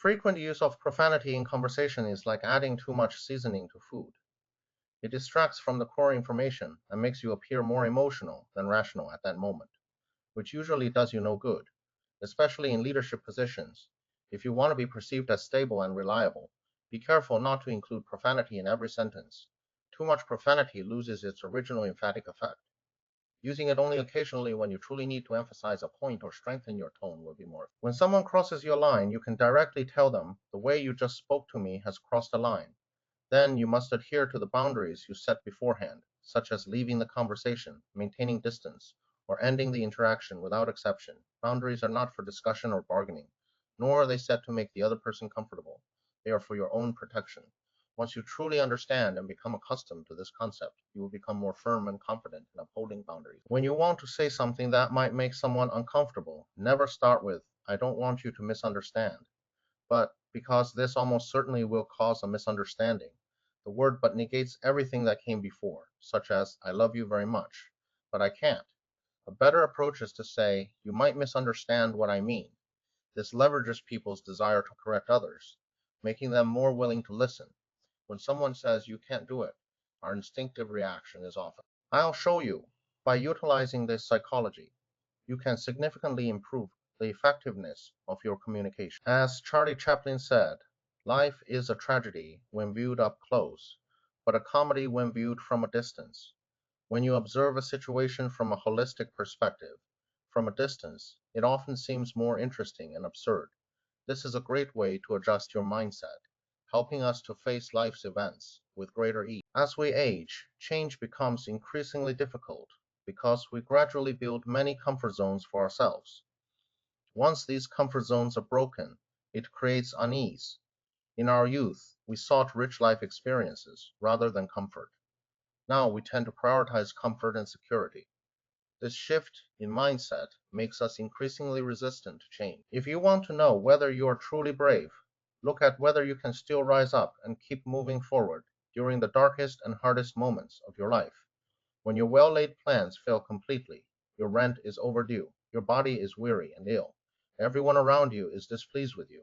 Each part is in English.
Frequent use of profanity in conversation is like adding too much seasoning to food. It distracts from the core information and makes you appear more emotional than rational at that moment, which usually does you no good, especially in leadership positions. If you want to be perceived as stable and reliable, be careful not to include profanity in every sentence. Too much profanity loses its original emphatic effect. Using it only occasionally when you truly need to emphasize a point or strengthen your tone will be more. When someone crosses your line, you can directly tell them, the way you just spoke to me has crossed a line. Then you must adhere to the boundaries you set beforehand, such as leaving the conversation, maintaining distance, or ending the interaction without exception. Boundaries are not for discussion or bargaining, nor are they set to make the other person comfortable. They are for your own protection. Once you truly understand and become accustomed to this concept, you will become more firm and confident in upholding boundaries. When you want to say something that might make someone uncomfortable, never start with, I don't want you to misunderstand, but because this almost certainly will cause a misunderstanding. The word but negates everything that came before, such as, I love you very much, but I can't. A better approach is to say, you might misunderstand what I mean. This leverages people's desire to correct others, making them more willing to listen. When someone says you can't do it, our instinctive reaction is often, I'll show you. By utilizing this psychology, you can significantly improve the effectiveness of your communication. As Charlie Chaplin said, life is a tragedy when viewed up close, but a comedy when viewed from a distance. When you observe a situation from a holistic perspective, from a distance, it often seems more interesting and absurd. This is a great way to adjust your mindset, helping us to face life's events with greater ease. As we age, change becomes increasingly difficult because we gradually build many comfort zones for ourselves. Once these comfort zones are broken, it creates unease. In our youth, we sought rich life experiences rather than comfort. Now we tend to prioritize comfort and security. This shift in mindset makes us increasingly resistant to change. If you want to know whether you are truly brave, look at whether you can still rise up and keep moving forward during the darkest and hardest moments of your life. When your well laid plans fail completely, your rent is overdue, your body is weary and ill, everyone around you is displeased with you,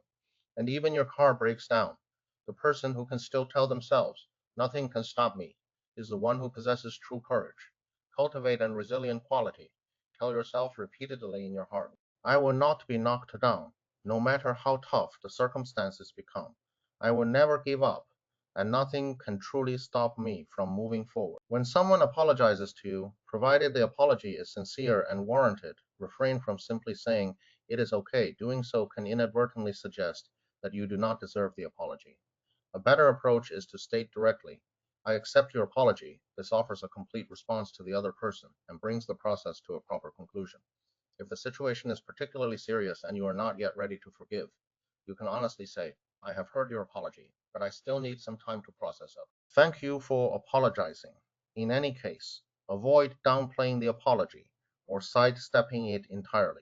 and even your car breaks down, the person who can still tell themselves, nothing can stop me, is the one who possesses true courage. Cultivate a resilient quality. Tell yourself repeatedly in your heart, I will not be knocked down, no matter how tough the circumstances become. I will never give up, and nothing can truly stop me from moving forward. When someone apologizes to you, provided the apology is sincere and warranted, refrain from simply saying, it is okay. Doing so can inadvertently suggest that you do not deserve the apology. A better approach is to state directly, I accept your apology. This offers a complete response to the other person and brings the process to a proper conclusion. If the situation is particularly serious and you are not yet ready to forgive, you can honestly say, I have heard your apology, but I still need some time to process it. Thank you for apologizing. In any case, avoid downplaying the apology or sidestepping it entirely.